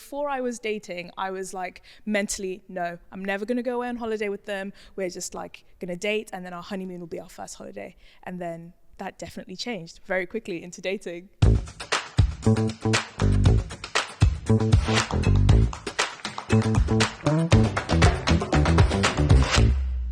before I was dating, I was like mentally, no, I'm never going to go away on holiday with them. We're just like going to date, and then our honeymoon will be our first holiday. And then that definitely changed very quickly into dating.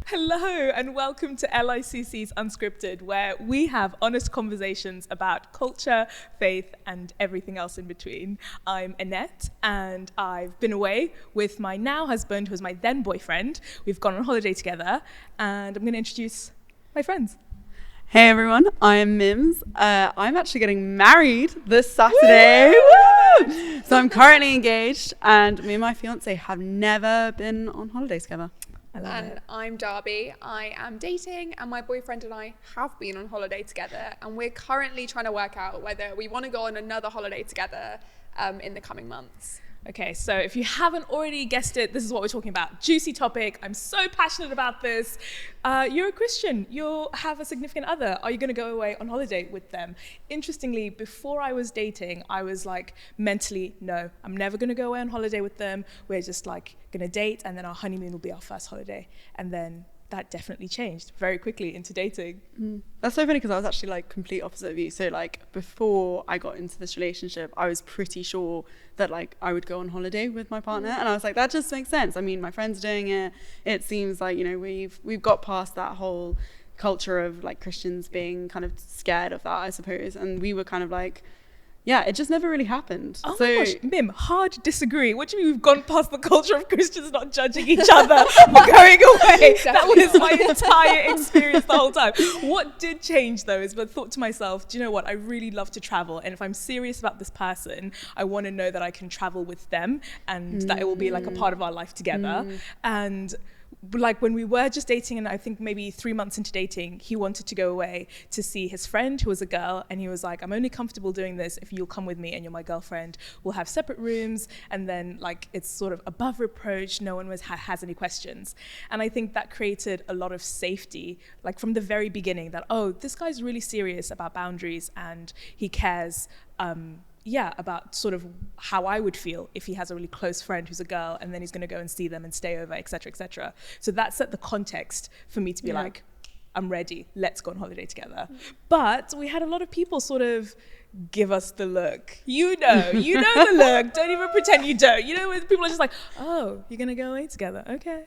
Hello and welcome to LICC's Unscripted, where we have honest conversations about culture, faith, and everything else in between. I'm Annette, and I've been away with my now husband, who was my then boyfriend. We've gone on holiday together, and I'm going to introduce my friends. Hey everyone, I'm Mims. I'm actually getting married this Saturday. Woo! So I'm currently engaged, and me and my fiance have never been on holiday together. And I'm Darby. I am dating, and my boyfriend and I have been on holiday together, and we're currently trying to work out whether we want to go on another holiday together in the coming months. Okay, so if you haven't already guessed it, this is what we're talking about. Juicy topic. I'm so passionate about this. You're a Christian. You'll have a significant other. Are you going to go away on holiday with them? Interestingly, before I was dating, I was like mentally, no, I'm never going to go away on holiday with them. We're just like going to date, and then our honeymoon will be our first holiday. And then that definitely changed very quickly into dating. That's so funny because I was actually like complete opposite of you. So like before I got into this relationship, I was pretty sure that like I would go on holiday with my partner, and I was like, that just makes sense. I mean, my friend's doing it. It seems like, you know, we've got past that whole culture of like Christians being kind of scared of that, I suppose. And we were kind of like, yeah, it just never really happened. Oh so, my gosh, Mim, hard disagree. What do you mean we've gone past the culture of Christians not judging each other for going away? That was my entire experience the whole time. What did change though is I thought to myself, do you know what? I really love to travel. And if I'm serious about this person, I want to know that I can travel with them and that it will be like a part of our life together. And like when we were just dating, and I think maybe 3 months into dating, he wanted to go away to see his friend who was a girl, and he was like, I'm only comfortable doing this if you'll come with me and you're my girlfriend. We'll have separate rooms, and then like it's sort of above reproach, no one has any questions. And I think that created a lot of safety, like from the very beginning, that oh, this guy's really serious about boundaries and he cares about sort of how I would feel if he has a really close friend who's a girl, and then he's going to go and see them and stay over, etc., etc. So that set the context for me to be like, I'm ready, let's go on holiday together. But we had a lot of people sort of give us the look. You know the look. Don't even pretend you don't. You know, when people are just like, oh, you're going to go away together. Okay.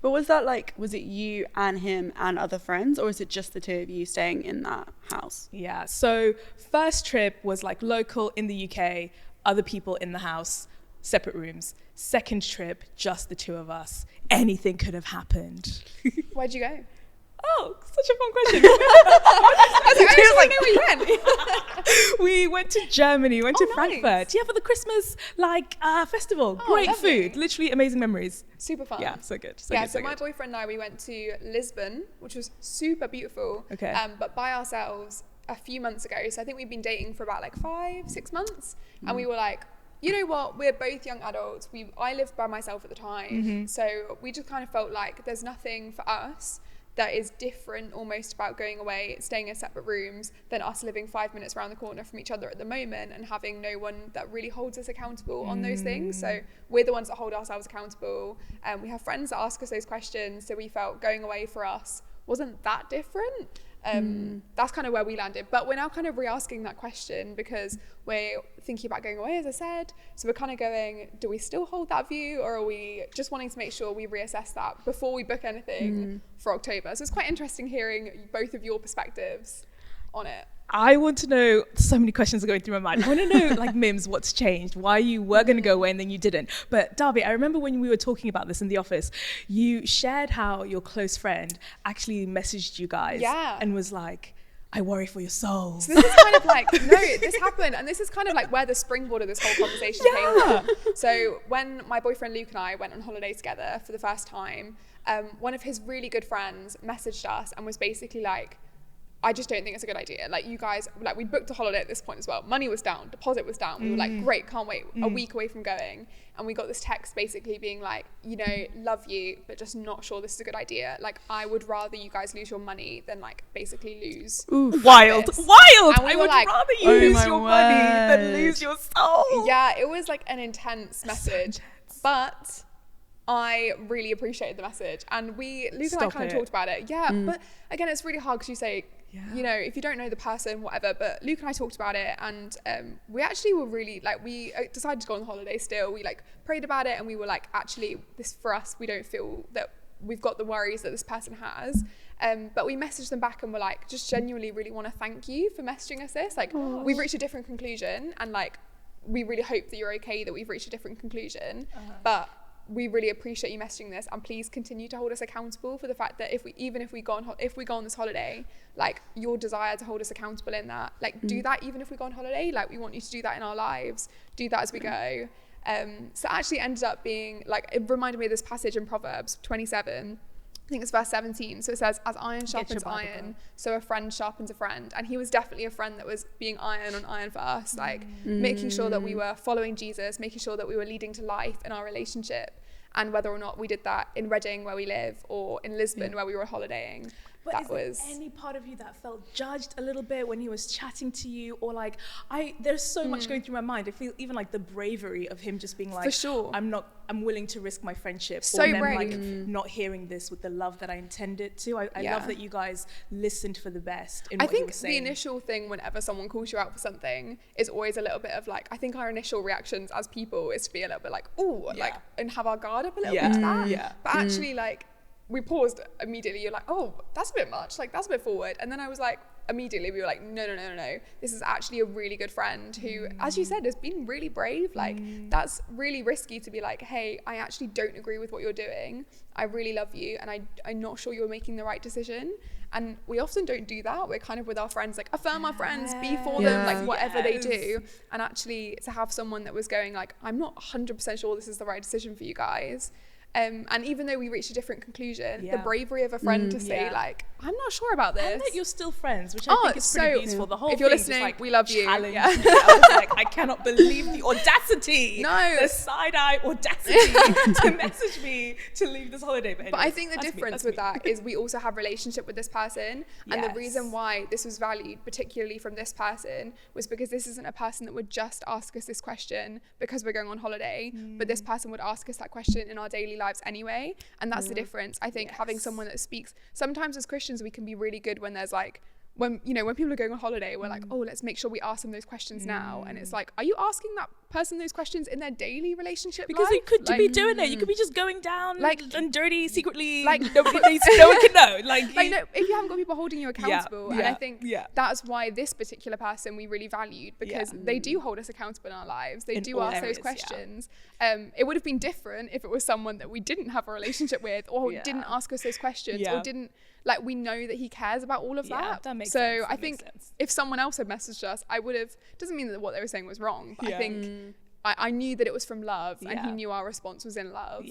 but was that like, was it you and him and other friends, or is it just the two of you staying in that house? Yeah. So first trip was like local in the UK, other people in the house, separate rooms. Second trip, just the two of us. Anything could have happened. Where'd you go? Oh, such a fun question. I know where you went. We went to Germany, went to Nice. Frankfurt. Yeah, for the Christmas festival. Oh, Great lovely. food, literally amazing memories. Super fun. Yeah, so good. So my boyfriend and I, we went to Lisbon, which was super beautiful. Okay. But by ourselves a few months ago. So I think we've been dating for about like 5-6 months, and we were like, you know what, we're both young adults. I lived by myself at the time, so we just kind of felt like there's nothing for us that is different almost about going away, staying in separate rooms, than us living 5 minutes around the corner from each other at the moment and having no one that really holds us accountable on those things. So we're the ones that hold ourselves accountable, and we have friends that ask us those questions, so we felt going away for us wasn't that different. That's kind of where we landed, but we're now kind of re-asking that question because we're thinking about going away, as I said. So we're kind of going, do we still hold that view, or are we just wanting to make sure we reassess that before we book anything for October? So it's quite interesting hearing both of your perspectives on it. I want to know, so many questions are going through my mind. I want to know, like, Mims, what's changed? Why you were going to go away and then you didn't. But Darby, I remember when we were talking about this in the office, you shared how your close friend actually messaged you guys and was like, I worry for your souls. So this is kind of like, no, this happened. And this is kind of like where the springboard of this whole conversation came from. So when my boyfriend Luke and I went on holiday together for the 1st time, one of his really good friends messaged us and was basically like, I just don't think it's a good idea. Like, you guys, like, we booked a holiday at this point as well. Money was down, deposit was down. We were like, great, can't wait. A week away from going. And we got this text basically being like, you know, love you, but just not sure this is a good idea. Like, I would rather you guys lose your money than like basically lose. Wild. And we I were would like, rather you lose your money than lose your soul. Yeah, it was like an intense message. But I really appreciated the message, and Luke and I kind of talked about it. Yeah, but again, it's really hard because you say, you know, if you don't know the person, whatever. But Luke and I talked about it, and we actually were really like, we decided to go on holiday still. We like prayed about it, and we were like, actually, this for us, we don't feel that we've got the worries that this person has. But we messaged them back and were like, just genuinely really want to thank you for messaging us this. Like, we've reached a different conclusion, and like, we really hope that you're okay that we've reached a different conclusion. But we really appreciate you messaging this, and please continue to hold us accountable for the fact that if we go on this holiday, like, your desire to hold us accountable in that, like, do that even if we go on holiday. Like, we want you to do that in our lives, do that as we go. So it actually ended up being like, it reminded me of this passage in Proverbs 27. I think it's verse 17. So it says, as iron sharpens iron, so a friend sharpens a friend. And he was definitely a friend that was being iron on iron for us, like making sure that we were following Jesus, making sure that we were leading to life in our relationship. And whether or not we did that in Reading, where we live, or in Lisbon, where we were holidaying. But is there any part of you that felt judged a little bit when he was chatting to you? Or like, there's so much going through my mind. I feel even like the bravery of him just being like, for sure, I'm willing to risk my friendship. So or them brave. Like not hearing this with the love that I intended to. I love that you guys listened for the best in what you were saying. The initial thing whenever someone calls you out for something is always a little bit of like, I think our initial reactions as people is to be a little bit like, like, and have our guard up a little bit to that. But actually, like, we paused immediately. You're like, oh, that's a bit much. Like, that's a bit forward. And then I was like, immediately we were like, no. This is actually a really good friend who, as you said, has been really brave. Like, that's really risky to be like, hey, I actually don't agree with what you're doing. I really love you, and I'm not sure you're making the right decision. And we often don't do that. We're kind of with our friends, like, affirm our friends, be for them, like, whatever they do. And actually to have someone that was going like, I'm not 100% sure this is the right decision for you guys. And even though we reached a different conclusion, the bravery of a friend to say like, I'm not sure about this. And that you're still friends, which I think is pretty beautiful. The whole if you're thing listening, like, we love you. Me. I was like, I cannot believe the audacity. The side-eye audacity to message me to leave this holiday. But I think the difference with that is we also have relationship with this person. And the reason why this was valued, particularly from this person, was because this isn't a person that would just ask us this question because we're going on holiday, but this person would ask us that question in our daily lives anyway. And that's the difference. I think having someone that speaks, sometimes as Christians we can be really good when there's like, when people are going on holiday, we're like, oh, let's make sure we ask them those questions now. And it's like, are you asking that person those questions in their daily relationship because life? you could be doing it. You could be just going down like and dirty secretly, like no one can know. Like no, if you haven't got people holding you accountable. And I think that's why this particular person we really valued, because they do hold us accountable in our lives. They do ask those questions. It would have been different if it was someone that we didn't have a relationship with, or didn't ask us those questions, or didn't, like, we know that he cares about all of that. That makes so sense. I think if someone else had messaged us, I would have, doesn't mean that what they were saying was wrong, but I think I knew that it was from love, and he knew our response was in love,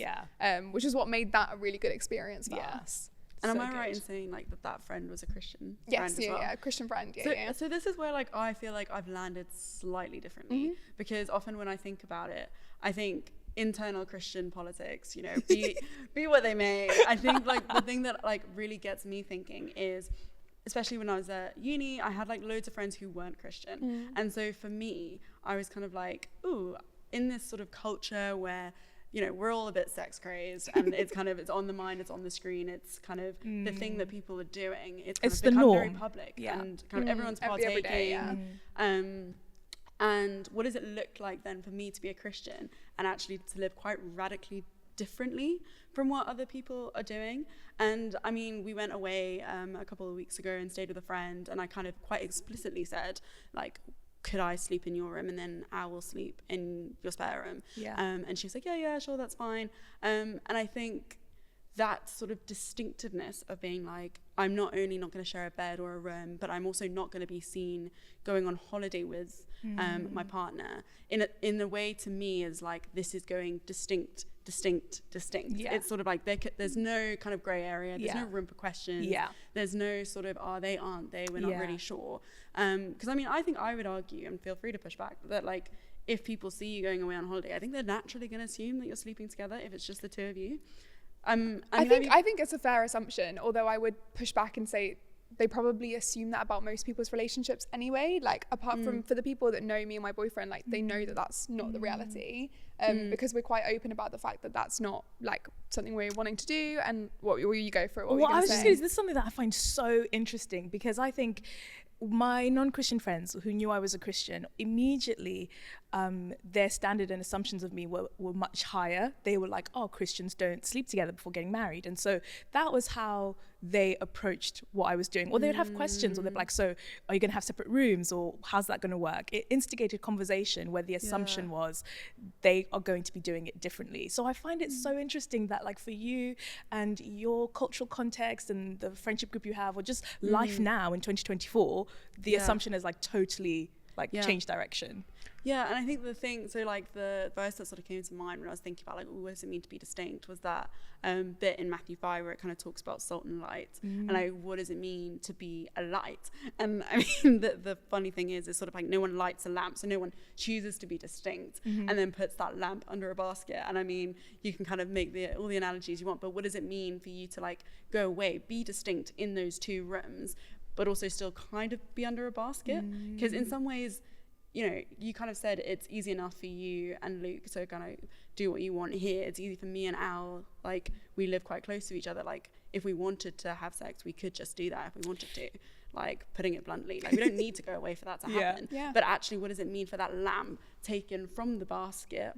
which is what made that a really good experience for us. And am I right in saying like that friend was a Christian friend as well? Christian friend, So this is where like I feel like I've landed slightly differently, because often when I think about it, I think internal Christian politics, be what they may. I think like the thing that like really gets me thinking is, especially when I was at uni, I had like loads of friends who weren't Christian. And so for me, I was kind of like, ooh, in this sort of culture where, we're all a bit sex crazed, and it's on the mind, it's on the screen, it's kind of the thing that people are doing. It's kind of become norm. very public, and kind of everyone's partaking. Every day, and what does it look like then for me to be a Christian and actually to live quite radically differently from what other people are doing? And I mean, we went away a couple of weeks ago and stayed with a friend, and I kind of quite explicitly said, like, could I sleep in your room and then I will sleep in your spare room? And she was like, yeah, sure, that's fine. And I think that sort of distinctiveness of being like, I'm not only not going to share a bed or a room, but I'm also not going to be seen going on holiday with my partner in a way, to me, is like, this is going distinct distinct. Yeah. It's sort of like there's no kind of grey area. There's no room for questions. Yeah. There's no sort of are they, aren't they? We're not really sure. Because I mean, I think I would argue, and feel free to push back, that like if people see you going away on holiday, I think they're naturally going to assume that you're sleeping together if it's just the two of you. I think it's a fair assumption, although I would push back and say they probably assume that about most people's relationships anyway, like apart from for the people that know me and my boyfriend, like they know that that's not the reality, because we're quite open about the fact that that's not like something we're wanting to do. And what will you go for it? Well, I was just saying, this is something that I find so interesting, because I think my non-Christian friends who knew I was a Christian, immediately their standard and assumptions of me were much higher. They were like, oh, Christians don't sleep together before getting married. And so that was how they approached what I was doing. Or they would have questions, or they'd be like, so are you going to have separate rooms, or how's that going to work? It instigated conversation where the assumption was they are going to be doing it differently. So I find it so interesting that like for you and your cultural context and the friendship group you have, or just life now in 2024, the assumption is like totally like changed direction. Yeah, and I think the thing, so like the verse that sort of came to mind when I was thinking about like, what does it mean to be distinct, was that bit in Matthew 5 where it kind of talks about salt and light, and like, what does it mean to be a light? And I mean, the funny thing is sort of like no one lights a lamp, so no one chooses to be distinct and then puts that lamp under a basket. And I mean, you can kind of make all the analogies you want, but what does it mean for you to like go away, be distinct in those two rooms, but also still kind of be under a basket? Because in some ways, you know, you kind of said it's easy enough for you and Luke to kind of do what you want here. It's easy for me and Al, like we live quite close to each other. Like if we wanted to have sex, we could just do that if we wanted to. Like putting it bluntly, like we don't need to go away for that to happen. But actually, what does it mean for that lamp taken from the basket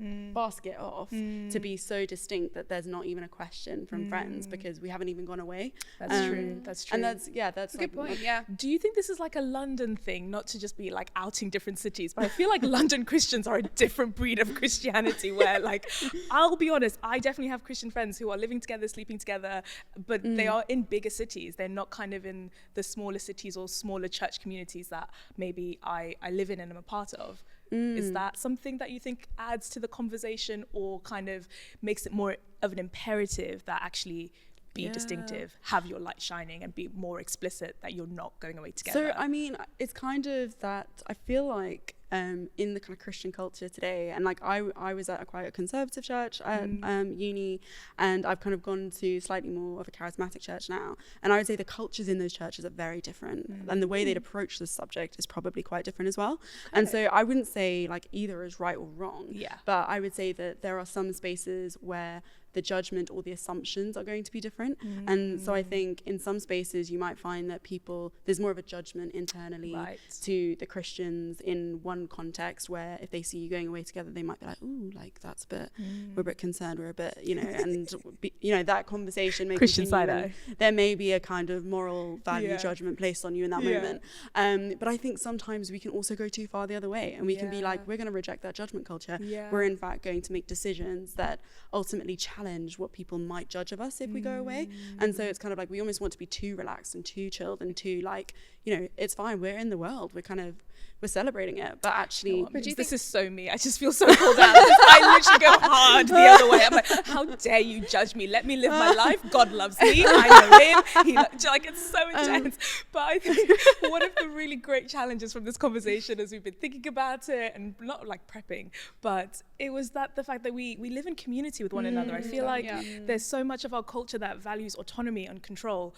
off to be so distinct that there's not even a question from friends because we haven't even gone away? That's true. And that's a good point. Do you think this is like a London thing, not to just be like outing different cities, but I feel like London Christians are a different breed of Christianity where like, I'll be honest, I definitely have Christian friends who are living together, sleeping together, but they are in bigger cities. They're not kind of in the smaller cities or smaller church communities that maybe I live in and I'm a part of. Is that something that you think adds to the conversation or kind of makes it more of an imperative that actually be distinctive, have your light shining, and be more explicit that you're not going away together? So, I mean, it's kind of that I feel like in the kind of Christian culture today, and like I was at quite a conservative church at uni, and I've kind of gone to slightly more of a charismatic church now, and I would say the cultures in those churches are very different, and the way they'd approach this subject is probably quite different as well. And so I wouldn't say like either is right or wrong, but I would say that there are some spaces where the judgment or the assumptions are going to be different. And so I think in some spaces you might find that there's more of a judgment internally to the Christians in one context, where if they see you going away together, they might be like, ooh, like that's a bit, we're a bit concerned, we're a bit, you know, and you know, that conversation may Christian side eye. There may be a kind of moral value judgment placed on you in that moment. But I think sometimes we can also go too far the other way, and we can be like, we're going to reject that judgment culture. We're in fact going to make decisions that ultimately challenge what people might judge of us if we go away. And so it's kind of like we almost want to be too relaxed and too chilled and too like, you know, it's fine, we're in the world, we're celebrating it, but actually this is so me. I just feel so called out. I literally go hard the other way. I'm like, how dare you judge me? Let me live my life. God loves me. I know him. Like, it's so intense. But I think one of the really great challenges from this conversation, as we've been thinking about it and not like prepping, but it was that the fact that we live in community with one another. I feel like there's so much of our culture that values autonomy and control,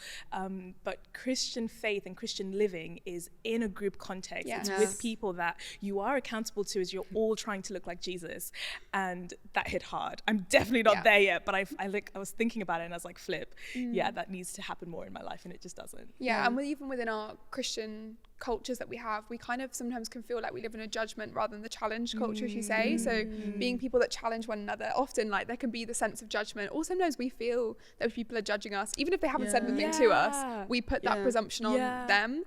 but Christian faith and Christian living is in a group context. It's with people that you are accountable to as you're all trying to look like Jesus, and that hit hard. I'm definitely not there yet, but I was thinking about it and I was like, flip, that needs to happen more in my life, and it just doesn't. And even within our Christian cultures that we have, we kind of sometimes can feel like we live in a judgment rather than the challenge culture, as you say. So being people that challenge one another, often like there can be the sense of judgment, or sometimes we feel that people are judging us even if they haven't said anything to us. We put that presumption on them.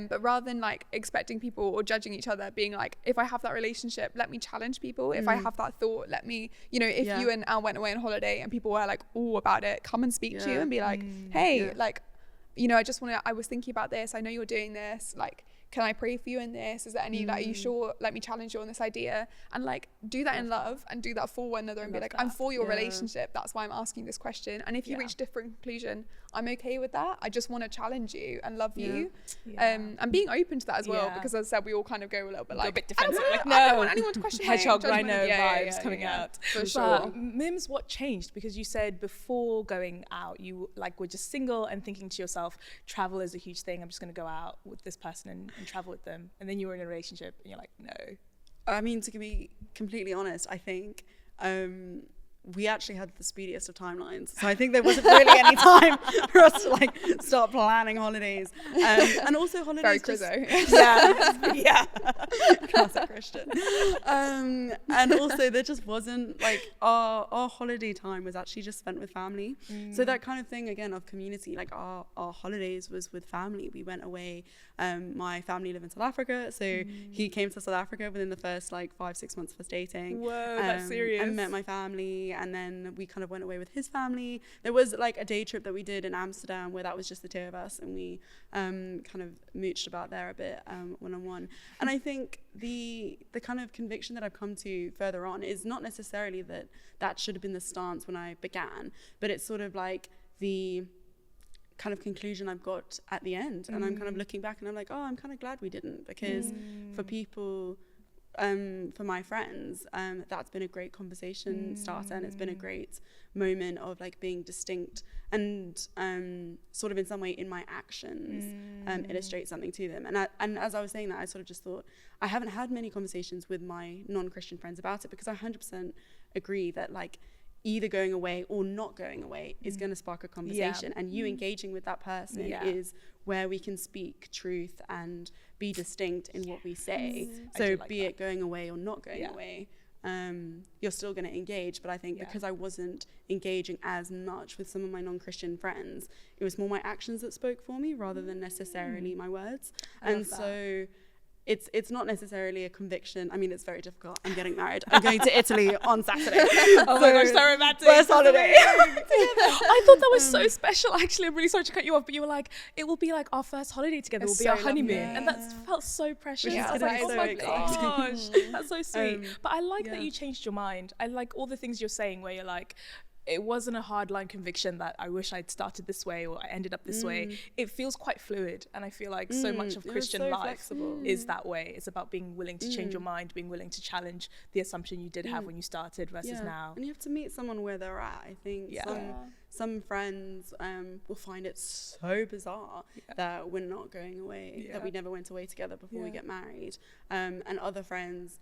But rather than like expecting people or judging each other, being like, if I have that relationship, let me challenge people. If I have that thought, let me, you know, if you and Al went away on holiday and people were like all about it, come and speak to you and be like, hey, like, you know, I was thinking about this, I know you're doing this, like, can I pray for you in this? Is there any, like, are you sure? Let me challenge you on this idea. And like, do that in love and do that for one another and be like, I'm for your relationship. That's why I'm asking this question. And if you reach a different conclusion, I'm okay with that. I just want to challenge you and love you. And being open to that as well, because as I said, we all kind of go a little bit like, a bit defensive. I don't want anyone to question my hedgehog rhino judgment. vibes coming out. For sure. But Mims, what changed? Because you said before going out, you like were just single and thinking to yourself, travel is a huge thing. I'm just going to go out with this person and travel with them. And then you were in a relationship and you're like, no. I mean, to be completely honest, I think we actually had the speediest of timelines. So I think there wasn't really any time for us to like start planning holidays. And also holidays. Very Yeah. Classic Christian. And also there just wasn't like our holiday time was actually just spent with family. So that kind of thing again of community, like our holidays was with family. We went away. My family live in South Africa. So he came to South Africa within the first like 5-6 months of us dating. Whoa, that's serious. And met my family. And then we kind of went away with his family. There was like a day trip that we did in Amsterdam where that was just the two of us, and we kind of mooched about there a bit one-on-one. And I think the kind of conviction that I've come to further on is not necessarily that should have been the stance when I began, but it's sort of like the kind of conclusion I've got at the end. And I'm kind of looking back and I'm like, oh, I'm kind of glad we didn't, because for people, for my friends, that's been a great conversation starter, and it's been a great moment of like being distinct and sort of in some way in my actions illustrate something to them. And as I was saying that, I sort of just thought, I haven't had many conversations with my non-Christian friends about it, because I 100% agree that like either going away or not going away is going to spark a conversation, and you engaging with that person is where we can speak truth and be distinct in what we say. So like be it going away or not going away, you're still going to engage. But I think because I wasn't engaging as much with some of my non-Christian friends, it was more my actions that spoke for me rather than necessarily my words. And so it's not necessarily a conviction. I mean, it's very difficult. I'm getting married. I'm going to Italy on Saturday. Oh my gosh, so romantic. First holiday. I thought that was so special. Actually, I'm really sorry to cut you off, but you were like, it will be like our first holiday together. It will be our honeymoon. And that felt so precious. Yeah, I was like, so oh my exciting. gosh, that's so sweet. But I like that you changed your mind. I like all the things you're saying where you're like, it wasn't a hardline conviction that I wish I'd started this way or I ended up this way. It feels quite fluid, and I feel like so much of Christian life flexible. is that way. It's about being willing to change your mind, being willing to challenge the assumption you did have when you started versus now. And you have to meet someone where they're at. I think some friends will find it so bizarre that we're not going away, that we never went away together before we get married. And other friends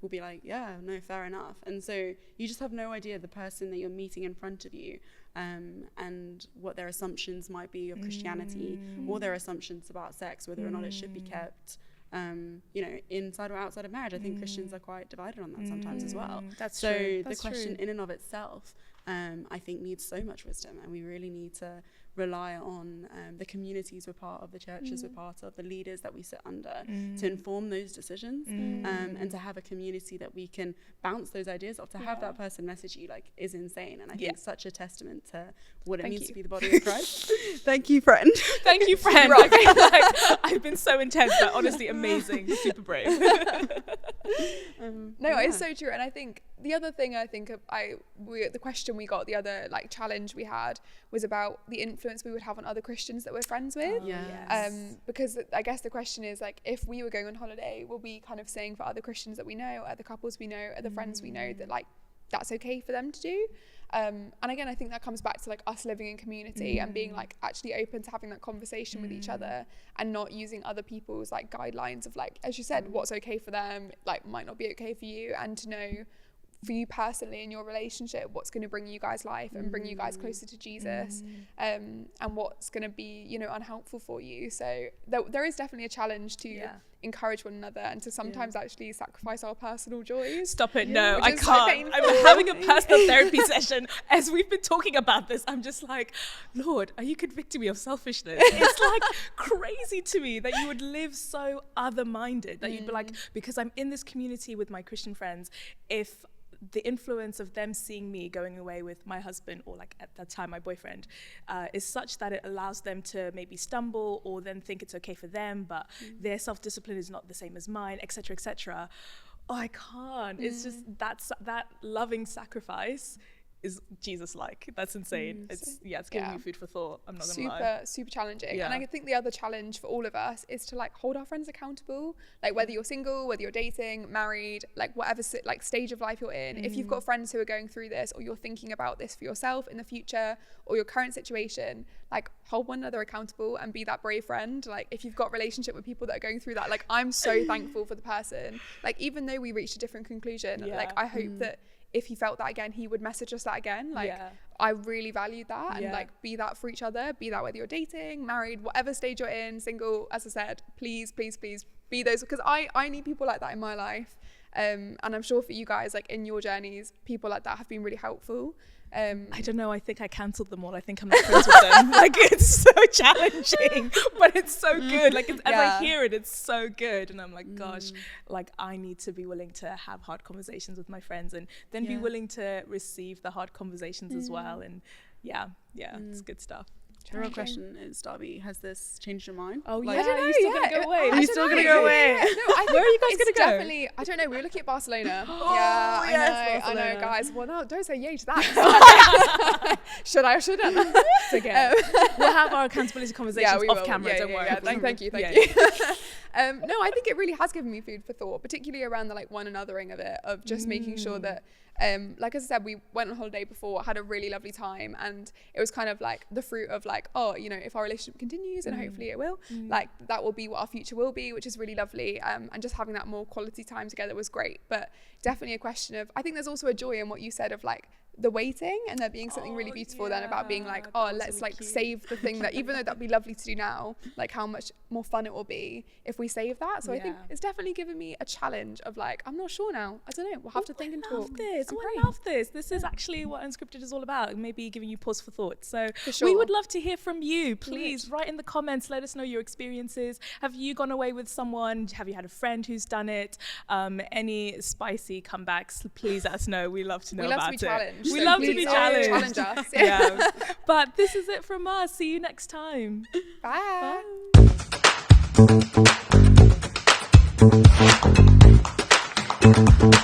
will be like, yeah, no, fair enough. And so you just have no idea the person that you're meeting in front of you and what their assumptions might be of Christianity or their assumptions about sex, whether or not it should be kept inside or outside of marriage. I think Christians are quite divided on that sometimes as well. That's so true. The question in and of itself, I think needs so much wisdom, and we really need to rely on the communities we're part of, the churches we're part of, the leaders that we sit under to inform those decisions, and to have a community that we can bounce those ideas off. To have that person message you like is insane, and I think it's such a testament to what it means to be the body of Christ. Thank you, friend. Thank you, friend. I feel like I've been so intense, but honestly amazing, super brave. It's so true. And I think the other thing the question we got, the other like challenge we had was about the influence we would have on other Christians that we're friends with. Because I guess the question is like, if we were going on holiday, we'll be kind of saying for other Christians that we know, other couples we know, other friends we know, that like that's okay for them to do. And again, I think that comes back to like us living in community and being like actually open to having that conversation with each other and not using other people's like guidelines of like, as you said, what's okay for them like might not be okay for you, and to know for you personally in your relationship what's going to bring you guys life and bring you guys closer to Jesus, and what's going to be unhelpful for you. So there is definitely a challenge to encourage one another and to sometimes actually sacrifice our personal joys. Stop it. No, I Which is so can't. painful. I'm having a personal therapy session as we've been talking about this. I'm just like, Lord, are you convicting me of selfishness? It's like crazy to me that you would live so other-minded, that you'd be like, because I'm in this community with my Christian friends, if the influence of them seeing me going away with my husband, or like at that time my boyfriend, is such that it allows them to maybe stumble or then think it's okay for them, but their self-discipline is not the same as mine, etc., etc. Oh, I can't. It's just that loving sacrifice is Jesus-like. That's insane. It's giving me food for thought. I'm not gonna lie. Super challenging. And I think the other challenge for all of us is to like hold our friends accountable. Like whether you're single, whether you're dating, married, like whatever like stage of life you're in. If you've got friends who are going through this, or you're thinking about this for yourself in the future, or your current situation, like hold one another accountable and be that brave friend. Like if you've got a relationship with people that are going through that, like I'm so thankful for the person. Like even though we reached a different conclusion, like I hope that if he felt that again, he would message us that again. Like I really valued that, and like be that for each other, be that whether you're dating, married, whatever stage you're in, single, as I said, please be those, because I need people like that in my life. And I'm sure for you guys, like in your journeys, people like that have been really helpful. I don't know, I think I cancelled them all. I think I'm not friends with them. Like it's so challenging, but it's so good. Like as I hear it, it's so good. And I'm like, gosh, like I need to be willing to have hard conversations with my friends, and then be willing to receive the hard conversations as well. And it's good stuff. The real question is, Darby, has this changed your mind? Oh, like, yeah. Are you still going to go away? Are you still going to go away? No, I think where are you guys going to go? Definitely, I don't know. We were looking at Barcelona. I know, guys. Well, no, don't say yay to that. Should I or shouldn't? It's okay. We'll have our accountability conversations off camera. Don't worry. Thank you. No, I think it really has given me food for thought, particularly around the like one anothering of it, of just making sure that, like as I said, we went on holiday before, had a really lovely time, and it was kind of like the fruit of like, oh, you know, if our relationship continues, and hopefully it will, like that will be what our future will be, which is really lovely. And just having that more quality time together was great. But definitely a question of, I think there's also a joy in what you said of like the waiting, and there being something really beautiful then about being like, oh, let's like save the thing that, even though that'd be lovely to do now, like how much more fun it will be if we save that. So I think it's definitely given me a challenge of like, I'm not sure now. I don't know. We'll have to think and talk. I love this. This is actually what Unscripted is all about. Maybe giving you pause for thought. So we would love to hear from you. Please write in the comments. Let us know your experiences. Have you gone away with someone? Have you had a friend who's done it? Any spicy comebacks? Please let us know. We love to know about it. We love to be challenged. Challenge us. Yeah. But this is it from us. See you next time. Bye. Bye.